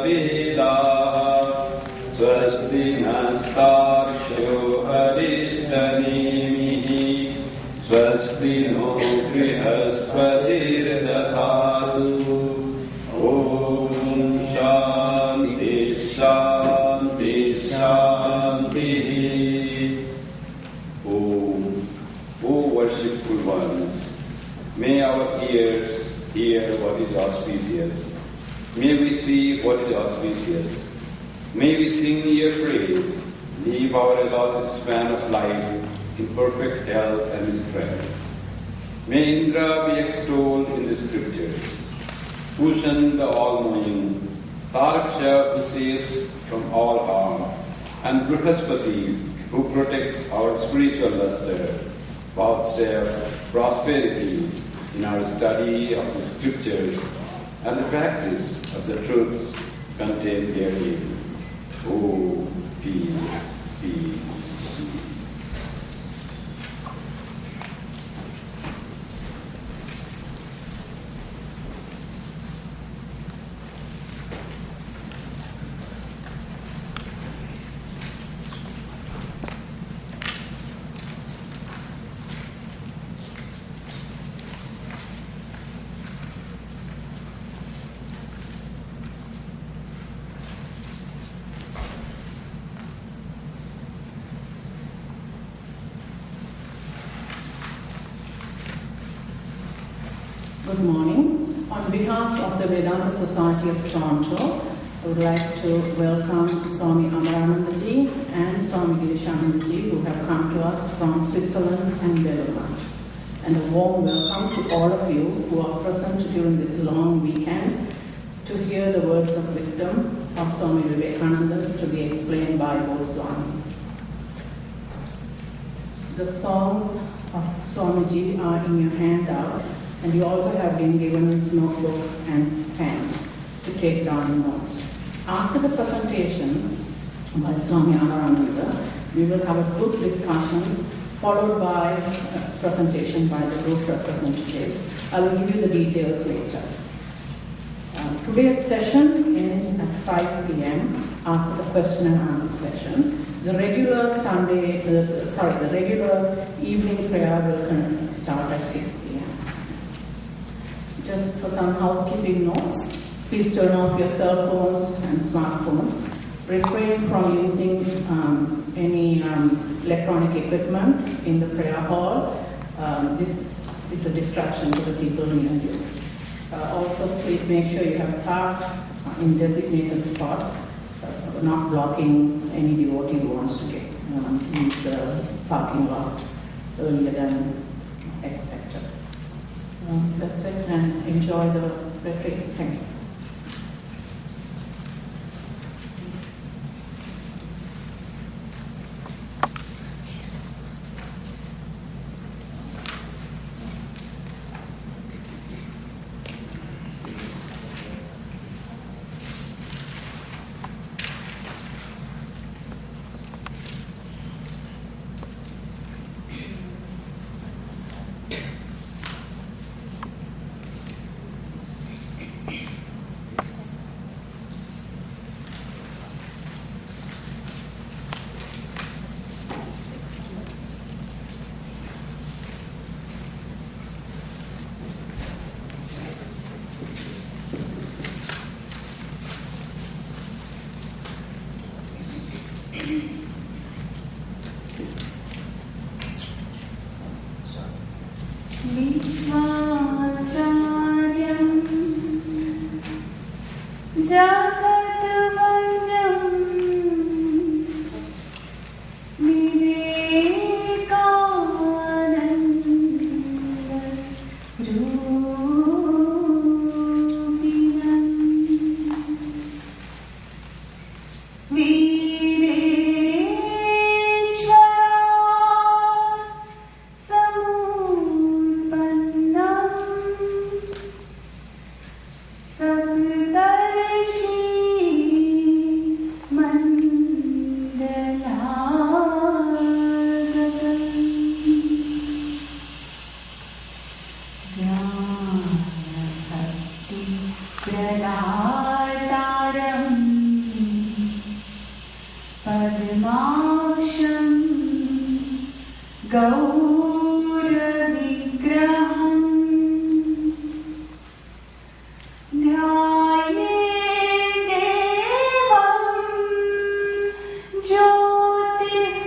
Vedaः Swasti Nastarsho Arishthanemihi Swasti no Brihaspatir Dadatu Om Shanti Shanti Shanti. O worshipful ones, may our ears hear what is auspicious. May we see what is auspicious. May we sing your praise, live our allotted span of life in perfect health and strength. May Indra be extolled in the scriptures, Bhushan the all-knowing, Taraksha who saves from all harm, and Brihaspati who protects our spiritual luster, vouchsafe prosperity in our study of the scriptures and the practice of the truths contained therein. Oh, peace, peace, peace. Good morning. On behalf of the Vedanta Society of Toronto, I would like to welcome Swami Amarananda ji and Swami Girishananda ji who have come to us from Switzerland and Belgium. And a warm welcome to all of you who are present during this long weekend to hear the words of wisdom of Swami Vivekananda to be explained by both Swamis. The songs of Swamiji are in your handout, and you also have been given notebook and pen to take down notes. After the presentation by Swami Amarananda, we will have a group discussion followed by a presentation by the group representatives. I will give you the details later. Today's session ends at 5 p.m. after the question and answer session. The regular evening prayer will start at 6 p.m. Just for some housekeeping notes, please turn off your cell phones and smartphones. Refrain from using any electronic equipment in the prayer hall. This is a distraction to the people near you. Also, please make sure you have parked in designated spots, not blocking any devotee who wants to get use the parking lot earlier than expected. That's it, and enjoy the retreat. Thank you. Praladaram गौरविग्रहम् ध्यायेदेवं ज्योतिःपुञ्जम्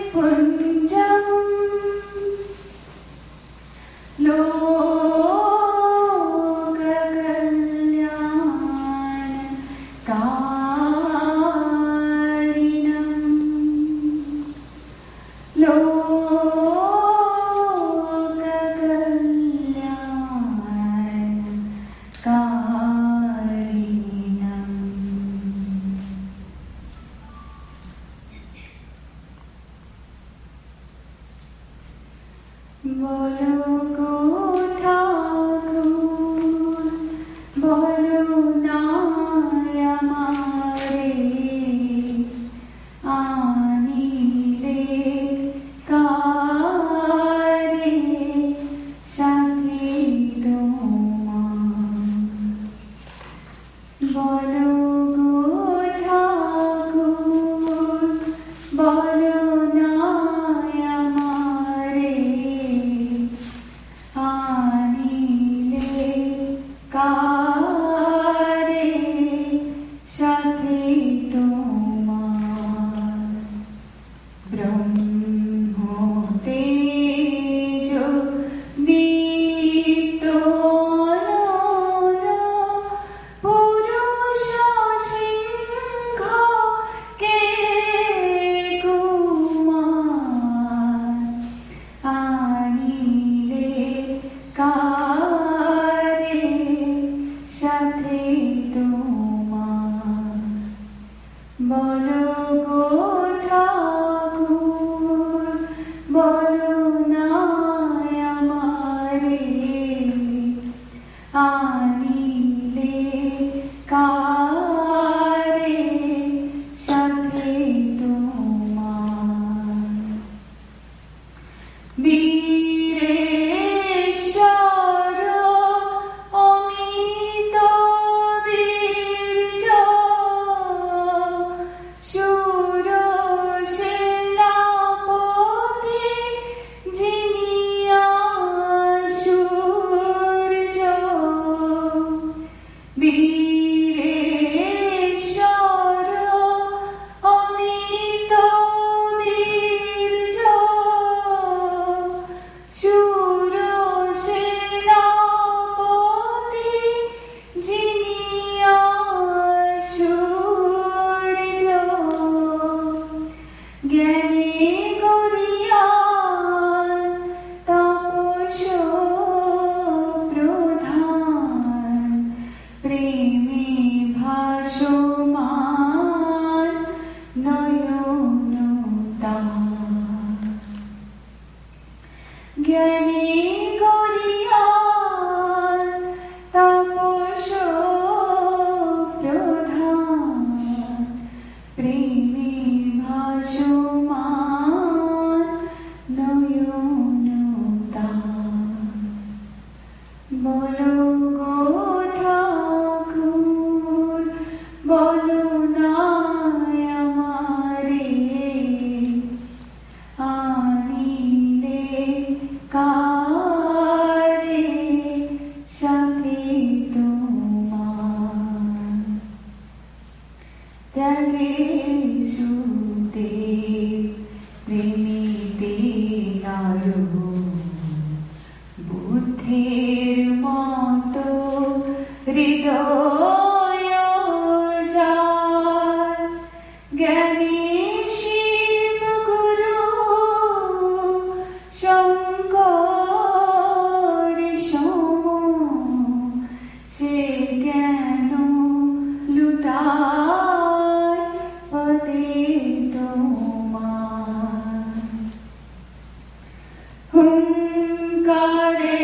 हुंकारे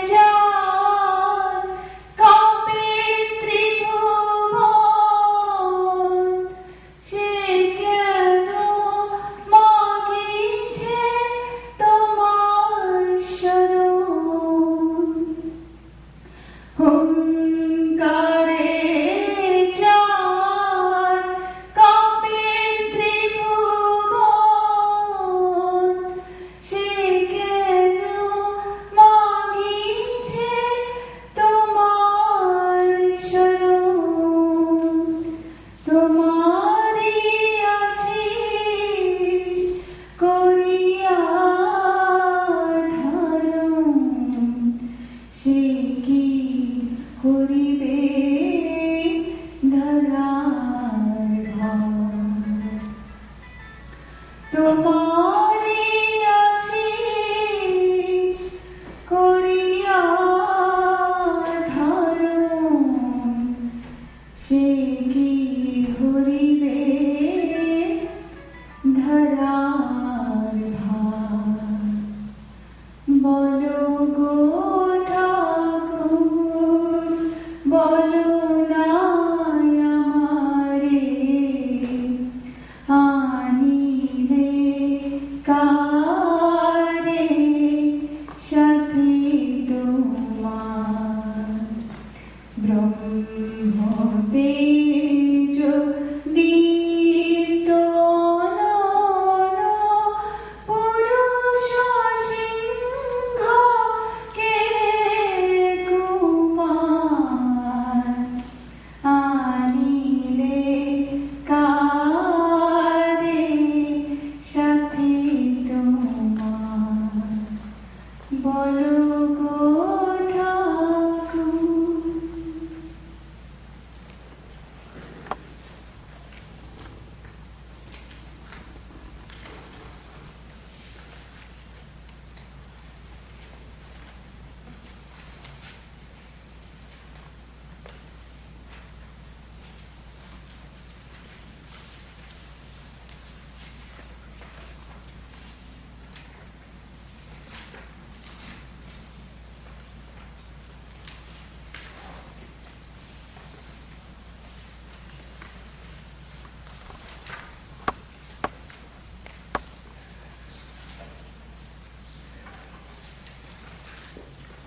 जान कांपे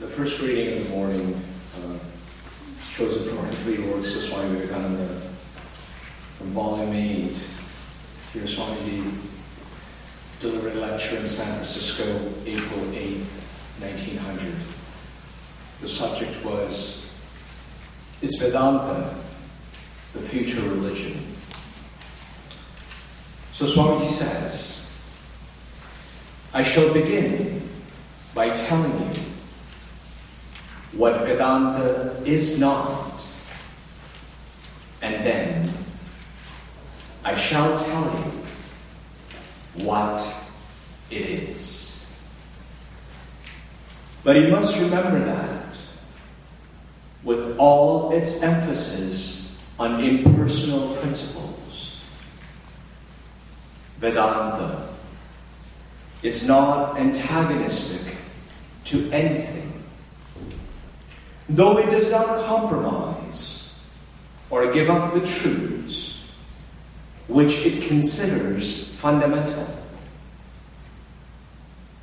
The first reading of the morning is chosen from a complete works of Swami Vivekananda from Volume 8. Here Swami delivered a lecture in San Francisco, April 8th, 1900. The subject was, "Is Vedanta the future religion?" So Swamiji says, "I shall begin by telling you what Vedanta is not, and then I shall tell you what it is. But you must remember that, with all its emphasis on impersonal principles, Vedanta is not antagonistic to anything, though it does not compromise or give up the truths which it considers fundamental.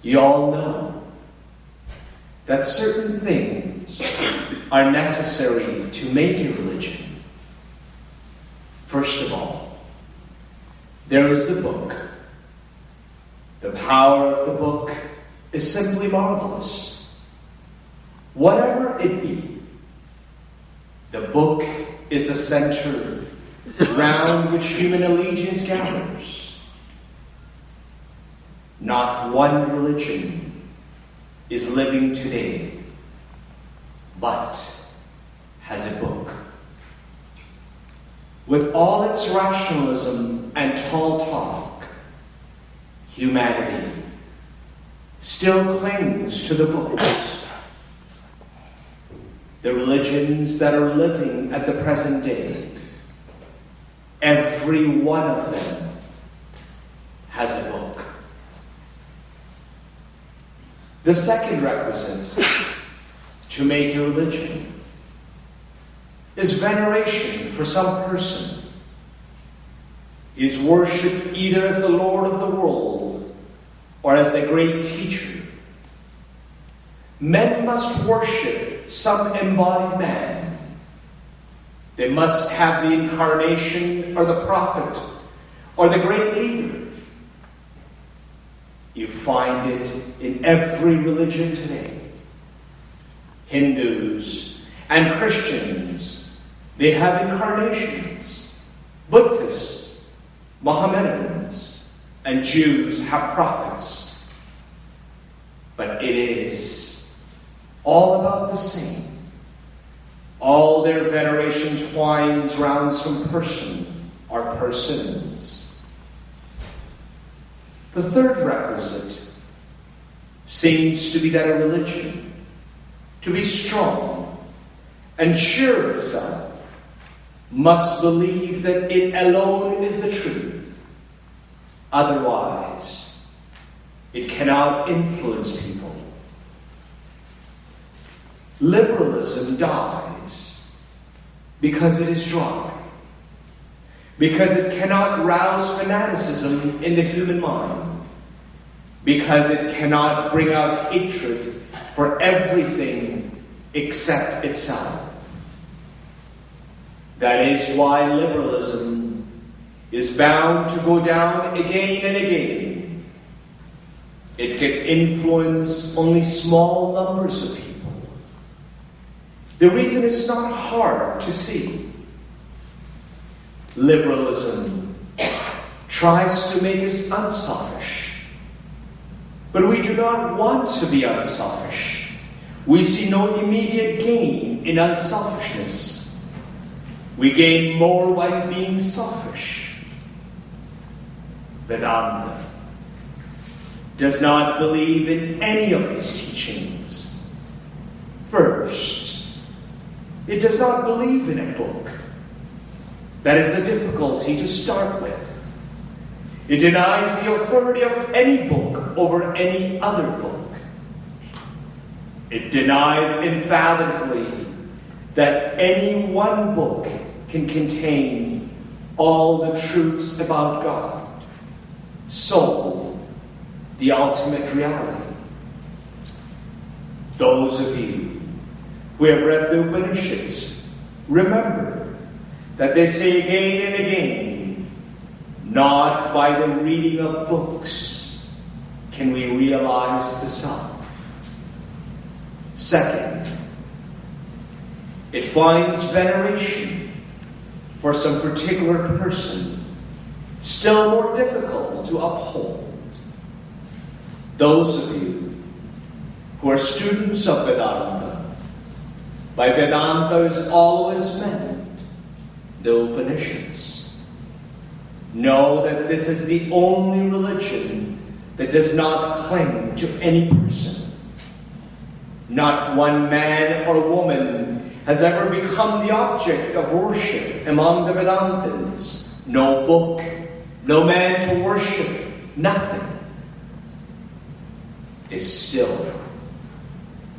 You all know that certain things are necessary to make a religion. First of all, there is the book. The power of the book is simply marvelous. Whatever it be, the book is the center round which human allegiance gathers. Not one religion is living today, but has a book. With all its rationalism and tall talk, humanity still clings to the books. The religions that are living at the present day, every one of them has a book. The second requisite to make a religion is veneration for some person, is worshipped either as the Lord of the world or as a great teacher. Men must worship some embodied man. They must have the incarnation or the prophet or the great leader. You find it in every religion today. Hindus and Christians, they have incarnations. Buddhists, Mohammedans, and Jews have prophets. But it is all about the same. All their veneration twines round some person or persons. The third requisite seems to be that a religion, to be strong and sure of itself, must believe that it alone is the truth. Otherwise, it cannot influence people. Liberalism dies because it is dry, because it cannot rouse fanaticism in the human mind, because it cannot bring out hatred for everything except itself. That is why liberalism is bound to go down again and again. It can influence only small numbers of people. The reason is not hard to see. Liberalism tries to make us unselfish. But we do not want to be unselfish. We see no immediate gain in unselfishness. We gain more by being selfish. Vedanta does not believe in any of these teachings. First, it does not believe in a book. That is the difficulty to start with. It denies the authority of any book over any other book. It denies emphatically that any one book can contain all the truths about God, soul, the ultimate reality. Those of you who have read the Upanishads, remember that they say again and again, not by the reading of books can we realize the self. Second, it finds veneration for some particular person still more difficult to uphold. Those of you who are students of Vedanta, by Vedanta is always meant the Upanishads. Know that this is the only religion that does not cling to any person. Not one man or woman has ever become the object of worship among the Vedantins. No book, no man to worship, nothing. Is still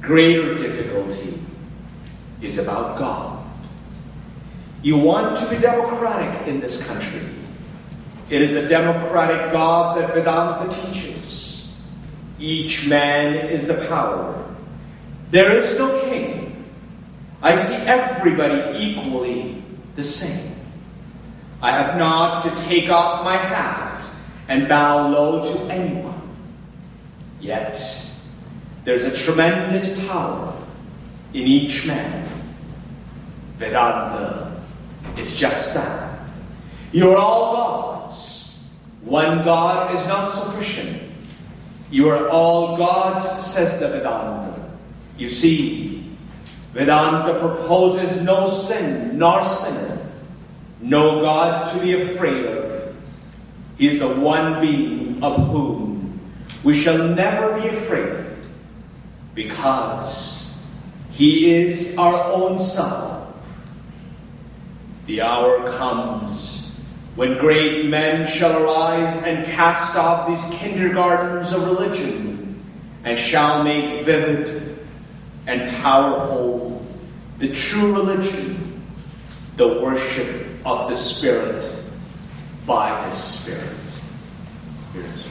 greater difficulty is about God. You want to be democratic in this country. It is a democratic God that Vedanta teaches. Each man is the power. There is no king. I see everybody equally the same. I have not to take off my hat and bow low to anyone. Yet, there's a tremendous power in each man. Vedanta is just that. You are all gods. One God is not sufficient. You are all gods, says the Vedanta. You see, Vedanta proposes no sin nor sinner, no God to be afraid of. He is the one being of whom we shall never be afraid, because He is our own self. The hour comes when great men shall arise and cast off these kindergartens of religion, and shall make vivid and powerful the true religion, the worship of the Spirit by the Spirit. Here it is.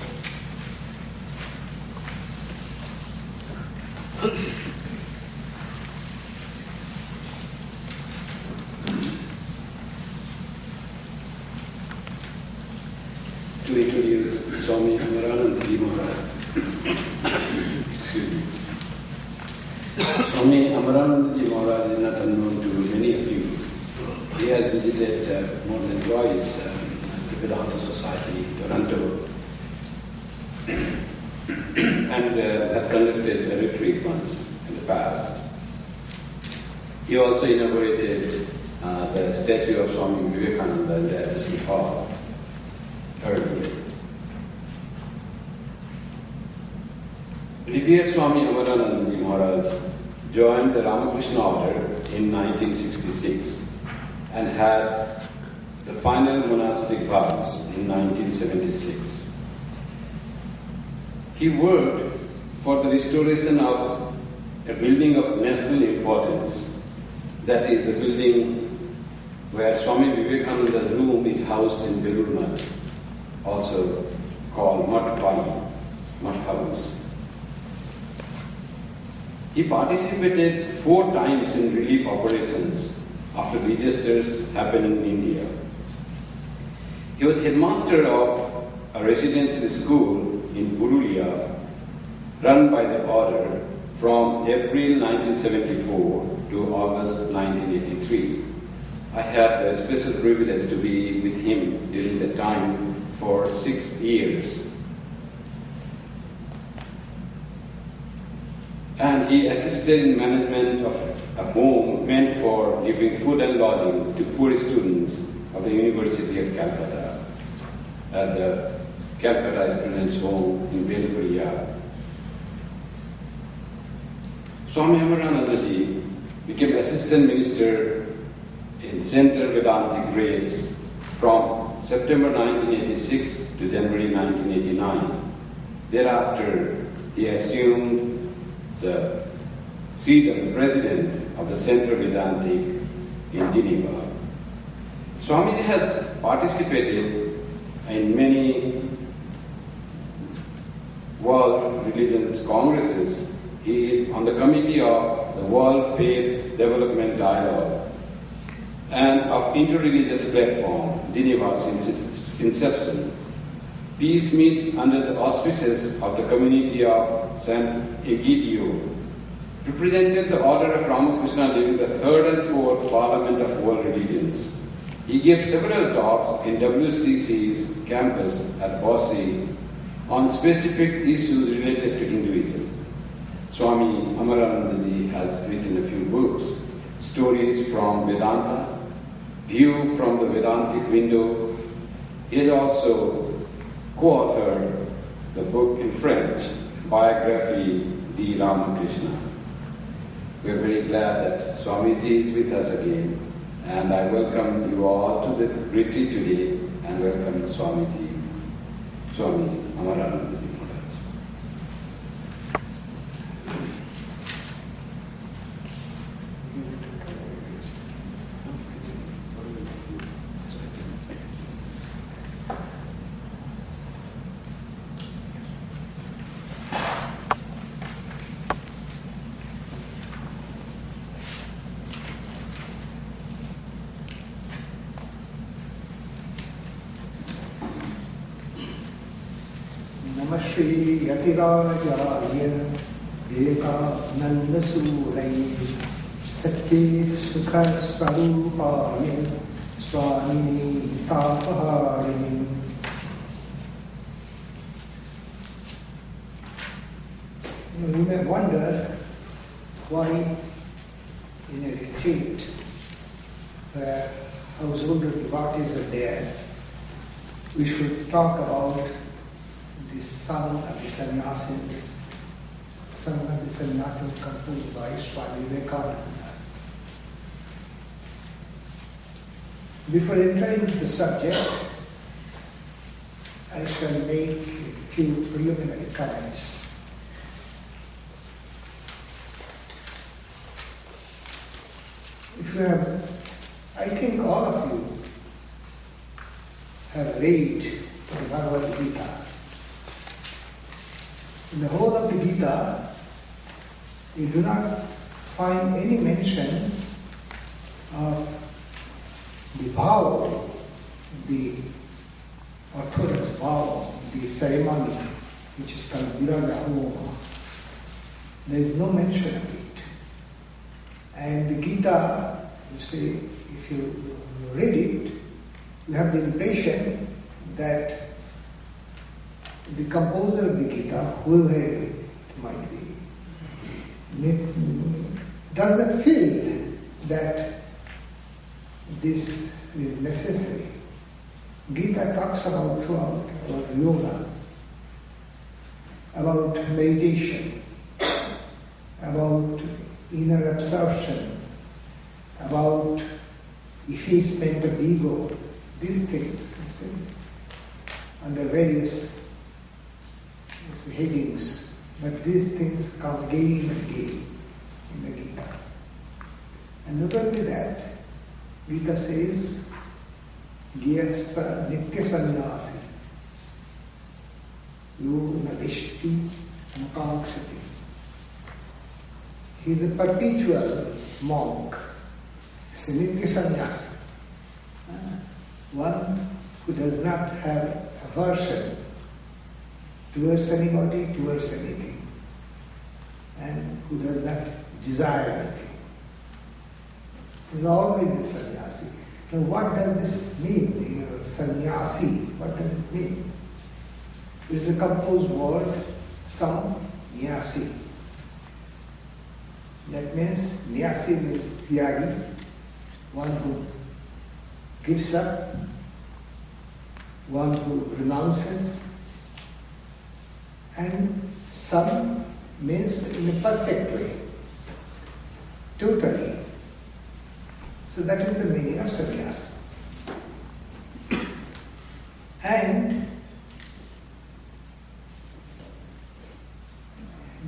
To introduce Swami Amarananda Maharaj. Excuse me. Swami Amarananda Maharaj is not unknown to many of you. He has visited more than twice the Vedanta Society, Toronto, and had conducted a retreat once in the past. He also inaugurated the statue of Swami Vivekananda in the adjacent hall earlier. Revered Swami Amarananda Maharaj joined the Ramakrishna order in 1966 and had the final monastic vows in 1976. He worked for the restoration of a building of national importance, that is the building where Swami Vivekananda's room is housed in Belur Math, also called Math House. He participated 4 times in relief operations after disasters happened in India. He was headmaster of a residential school in Purulia, run by the order from April 1974 to August 1983. I had the special privilege to be with him during the time for 6 years. And he assisted in management of a home meant for giving food and lodging to poor students of the University of Calcutta at the Calcutta Students' Home in Belguria. Swami Amarananda became assistant minister in Central Vedantic grades from September 1986 to January 1989. Thereafter, he assumed the seat of the president of the Central Vedantic in Geneva. Swamiji has participated in many world religions congresses. He is on the committee of the World Faiths Development Dialogue and of Interreligious Platform, Geneva since its inception. Peace meets under the auspices of the community of St. Egidio, represented the order of Ramakrishna during the 3rd and 4th Parliament of World Religions. He gave several talks in WCC's campus at Bossy on specific issues related to Hinduism. Swami Amarananda has written a few books, Stories from Vedanta, View from the Vedantic Window. He has also co-authored the book in French, Biography de Ramakrishna. We are very glad that Swamiji is with us again, and I welcome you all to the retreat today, and welcome Swamiji, Swami Amarananda. Shri Yatirajaya Vivekananda Surai Satchit Sukha Swarupaya Swamini Tapaharini. You may wonder why in a retreat where householder devotees are there, we should talk about the song of the Sannyasins, song of the Sannyasin composed by Swami Vivekananda. Before entering the subject, I shall make a few preliminary comments. If you have, I think all of you have read the Bhagavad Gita. In the whole of the Gita, you do not find any mention of the vow, the orthodox vow, the ceremony, which is called Viraga Homa. There is no mention of it. And the Gita, you see, if you read it, you have the impression that the composer of the Gita, whoever it might be, doesn't feel that this is necessary. Gita talks about throughout about yoga, about meditation, about inner absorption, about effacement of ego, these things, you see, under various headings, but these things come again and again in the Gita. And not only that, Gita says, Gyasa Nitya Sannyasin, Yo Nadishti Mukakshati. He is a perpetual monk, It's a nitya sannyasi. One who does not have aversion towards anybody, towards anything, and who does not desire anything. Is always a sannyasi. Now what does this mean? Sannyasi, what does it mean? It is a composed word, Sannyasin. That means, Nyasi means tyagi, one who gives up, one who renounces, and San means in a perfect way, totally. So that is the meaning of sannyas. And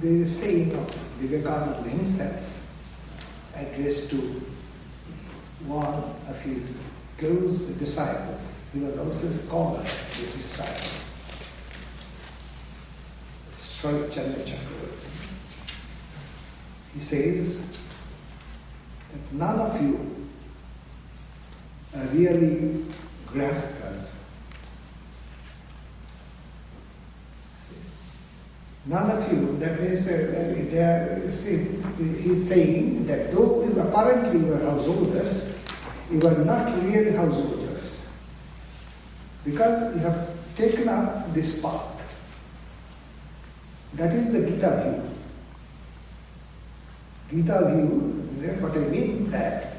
there is a saying of Vivekananda himself addressed to one of his close disciples. He was also a scholar, his disciple, Swami Chakravarti. He says that none of you are really graspas. None of you, that means he's saying that though you apparently were householders, you are not really householders. Because you have taken up this path. That is the Gita view. Gita view, what I mean that,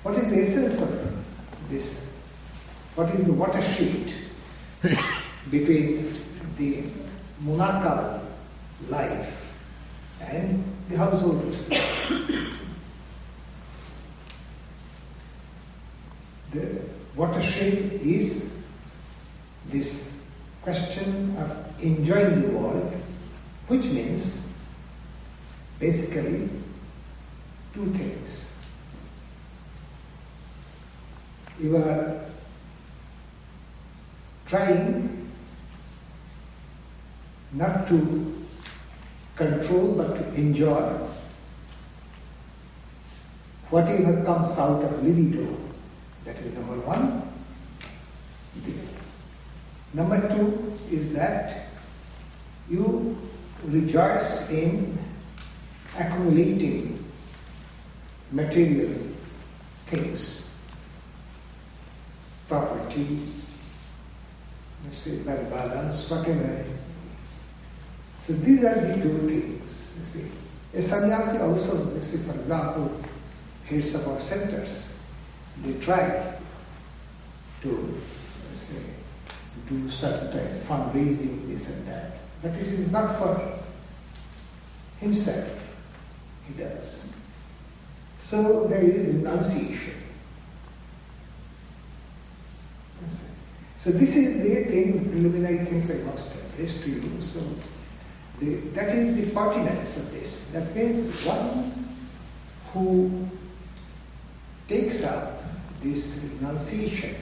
what is the essence of this? What is the watershed between the monachal life and the householder's life? The watershed is this question of enjoying the world, which means basically two things. You are trying not to control but to enjoy whatever comes out of libido. That is number one. Number two is that you rejoice in accumulating material things, property, let's say bank balance, whatever. So these are the two things, you see. A sannyasi also, you see, for example, heads of our centers, they try to, let's say, do certain types, fundraising, this and that. But it is not for himself, he does. So there is renunciation. So this is the thing, preliminary things I must address to you. So that is the pertinence of this. That means one who takes up this renunciation,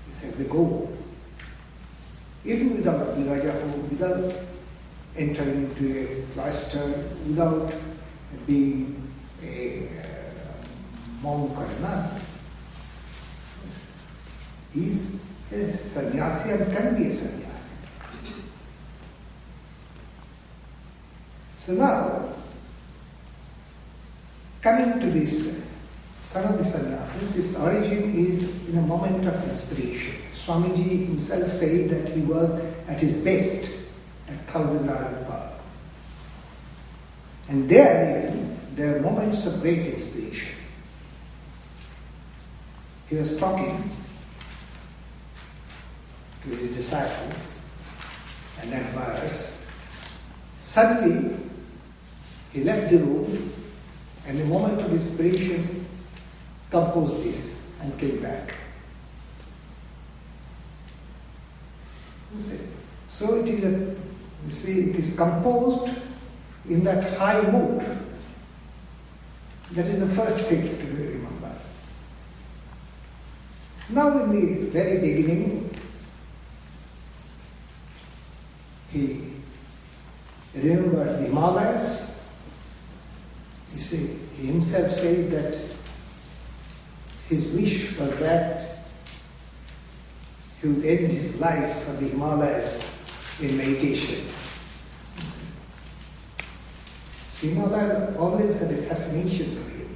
this as a goal, even without viraja, without entering into a cloister, without being a monk or nun, is a sannyasi and can be a sannyasi. So now, coming to this son of the sannyasis, its origin is in a moment of inspiration. Swamiji himself said that he was at his best at 1,000 Island Park. And there are moments of great inspiration. He was talking to his disciples and admirers. Suddenly, he left the room and in a moment of inspiration composed this and came back. So it is it is composed in that high mood. That is the first thing to be remembered. Now in the very beginning, he remembers the Himalayas. You see, he himself said that his wish was that he would end his life on the Himalayas in meditation. So Himalayas always had a fascination for him.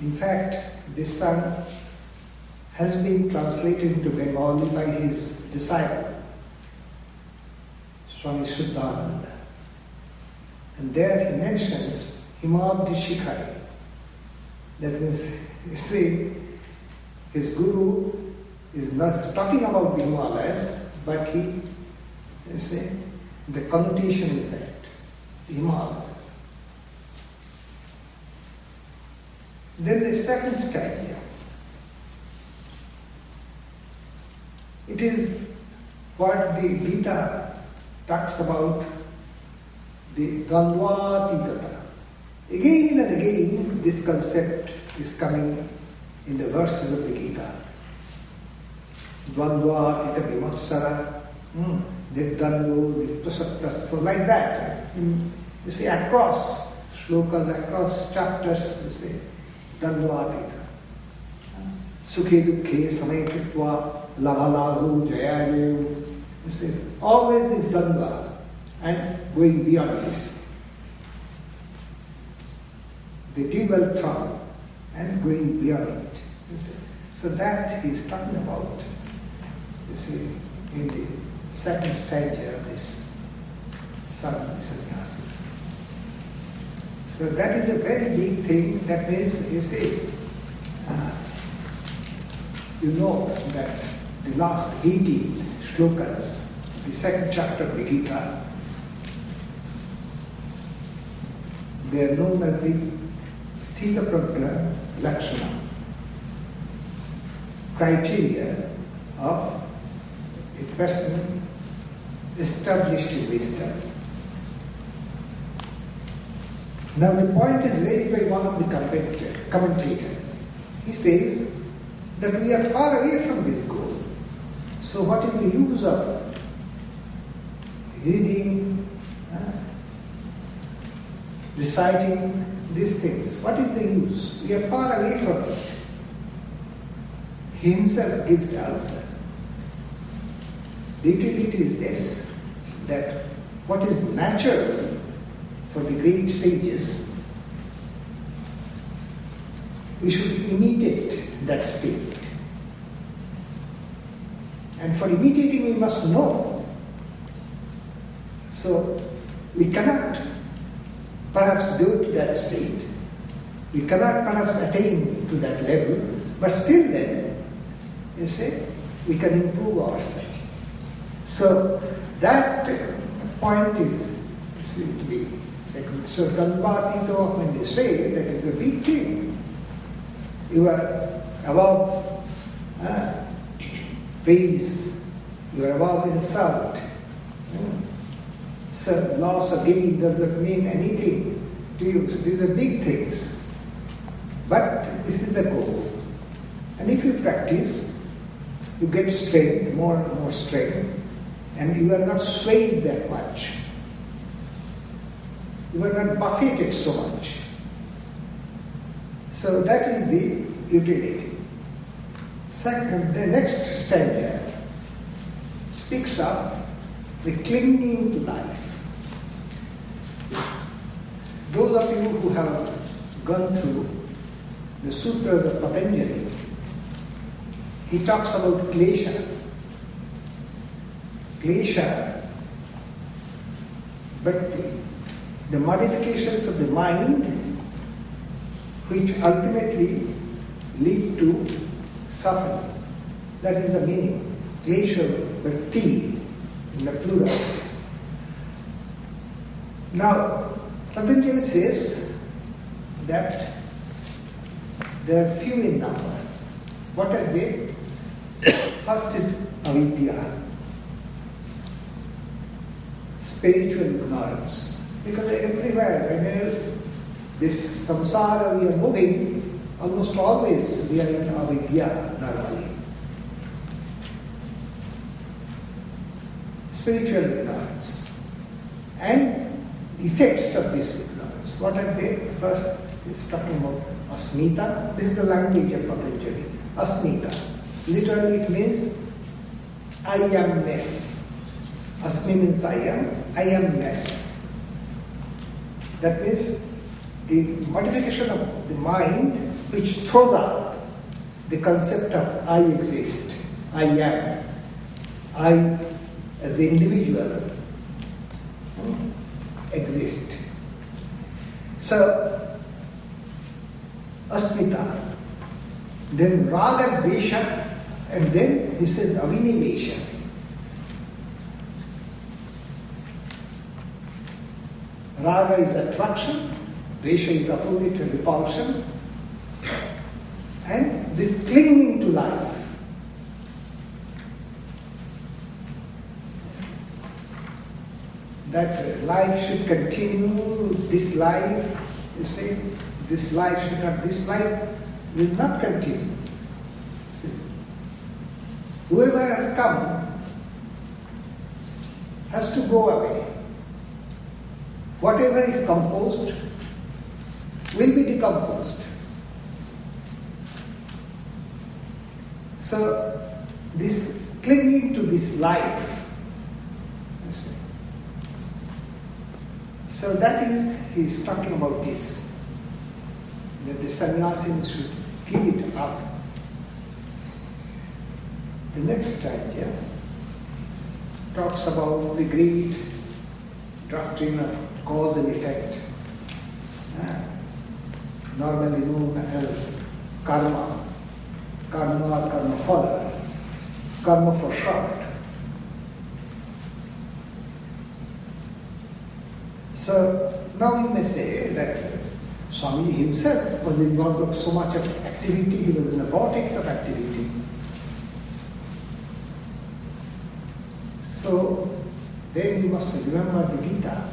In fact, this song has been translated into Bengali by his disciple, Swami Shuddhananda. And there he mentions Himadri Shikhari. That means, you see, his guru is not talking about the Himalayas, but he, you see, the connotation is that, the Himalayas. Then the second stanza. It is what the Gita talks about, the Dvandvatitata. Again and again, this concept is coming in the verses of the Gita. Dvandvatita vimatsara, nirdando, nittasattastra, like that. You see, across shlokas, across chapters, you see, Dvandvatita. Sukhe dukkhe samayakritva, lava jayayu. You see, always this Dvandva and going beyond this. The dual throne and going beyond it. You see. So that he is talking about, you see, in the second stanza of this Sannyasin. So that is a very big thing. That means, you see, you know that the last 18 shlokas, the second chapter of the Gita, they are known as the Sthita Prajna Lakshana, criteria of a person established in wisdom. Now the point is raised by one of the commentators. He says that we are far away from this goal. So what is the use of reading, reciting these things? What is the use? We are far away from it. He himself gives the answer. The utility is this, that what is natural for the great sages, we should imitate that state. And for imitating we must know. So we cannot perhaps go to that state. We cannot perhaps attain to that level, but still then, you see, we can improve ourselves. So that point is to be. So Dvandvatito, when you say, that is a big thing. You are above praise, you are above insult. So loss or gain doesn't mean anything to you. So these are big things. But this is the goal. And if you practice, you get strength, more and more strength, and you are not swayed that much. You are not buffeted so much. So that is the utility. Second, the next stanza speaks of the clinging to life. Those of you who have gone through the Sutras of Patanjali, he talks about klesha. Klesha, but the modifications of the mind which ultimately lead to suffering. That is the meaning. Klesha, but T in the plural. Now, Patanjali says that there are few in number. What are they? First is avidya, spiritual ignorance. Because everywhere, whenever this samsara we are moving, almost always we are in avidya normally. Spiritual ignorance. And effects of this ignorance. What are they? First is talking about Asmita, this is the language of Patanjali. Asmita. Literally it means I amness. Asmi means I amness. That means the modification of the mind which throws up the concept of I exist, I am, I as the individual exist. So, Asmita, then Raga Dvesha, and then he says Avinivesha. Raga is attraction, Dvesha is opposite to repulsion, and this clinging to life. That life should continue, this life, you see, this life should not, this life will not continue. See, whoever has come has to go away. Whatever is composed will be decomposed. So, this clinging to this life, you see. So that is, he is talking about this, that the sannyasins should give it up. The next idea talks about the great doctrine of cause and effect, normally known as karma, karma or karma phala, karma for short. So now you may say that Swami himself was involved in so much of activity, he was in the vortex of activity. So then you must remember the Gita.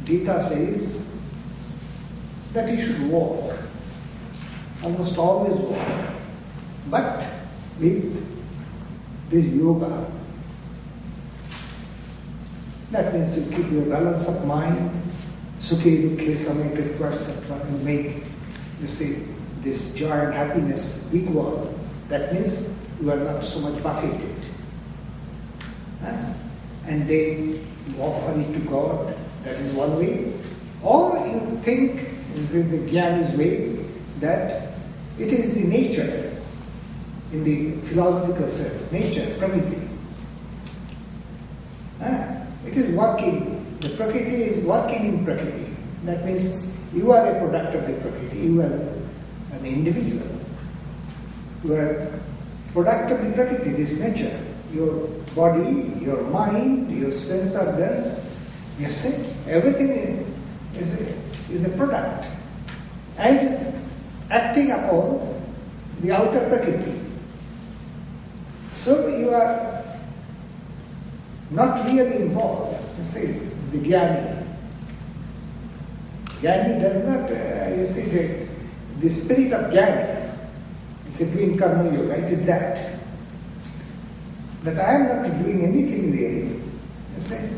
Gita says that you should walk, almost always walk, but with this yoga. That means you keep your balance of mind, sukhe dukhe samekritva, etc. You make, you see, this joy and happiness equal. That means you are not so much buffeted. And then you offer it to God. That is one way. Or you think, is in the Jnani's way, that it is the nature, in the philosophical sense, nature, prakriti. It is working. The prakriti is working in prakriti. That means you are a product of the prakriti. You as an individual. You are a product of the prakriti, this nature. Your body, your mind, your sense organs, you see, everything is a product and is acting upon the outer prakriti. So you are not really involved. You see, the Jnani. Jnani does not, you see, the spirit of Jnani is doing karma yoga. It is that I am not doing anything really. You see,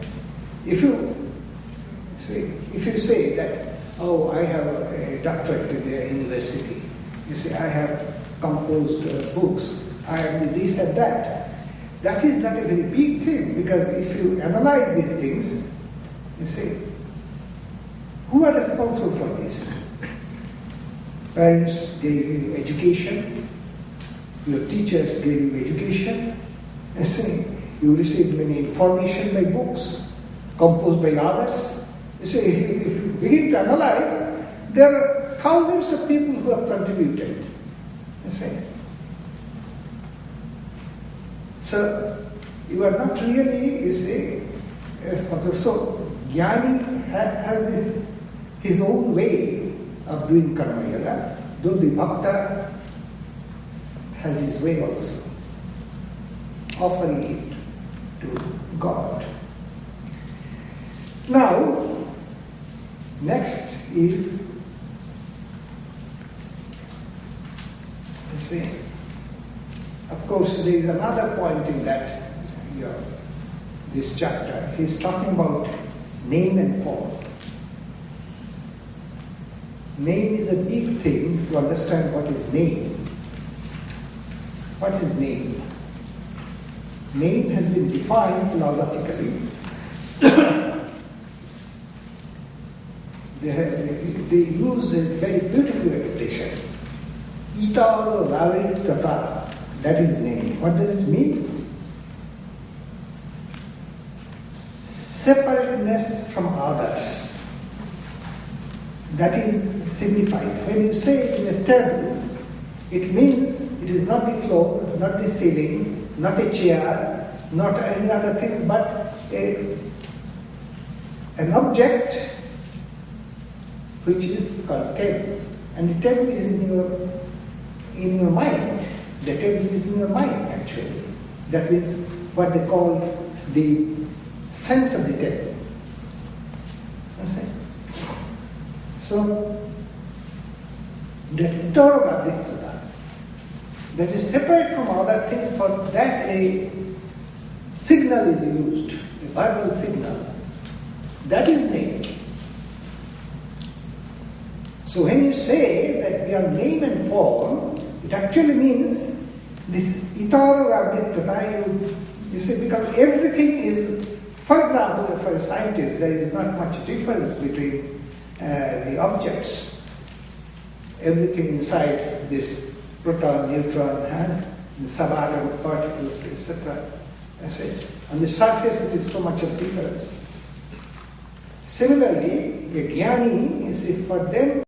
if you say that, oh, I have a doctorate in the university, you say, I have composed books, I have this and that is not a very big thing, because if you analyze these things, you say, who are responsible for this? Parents gave you education, your teachers gave you education, you see, you received many information by books, composed by others. You see, if you begin to analyze, there are thousands of people who have contributed. You see. So, you are not really, you see, responsible. So, Jnani has this, his own way of doing karma yoga, though the bhakta has his way also, offering it to God. Now, next is, you see, of course, there is another point in that, this chapter. He's talking about name and form. Name is a big thing to understand what is name. What is name? Name has been defined philosophically. They use a very beautiful expression. Itaro ravittata, that is name. What does it mean? Separateness from others. That is signified. When you say it in a table, it means it is not the floor, not the ceiling, not a chair, not any other things, but an object which is called table. And the table is in your mind. The table is in your mind, actually. That means what they call the sense of the table. So, the Itarogabrikta, that is separate from other things, for that a signal is used, a verbal signal. That is name. So when you say that we are name and form, it actually means this Itarogabrikta, you see, because everything is, for example, for a scientist, there is not much difference between the objects. Everything inside this proton, neutron, and the subatom particles, etc. On the surface, it is so much of difference. Similarly, a jnani, you see, for them,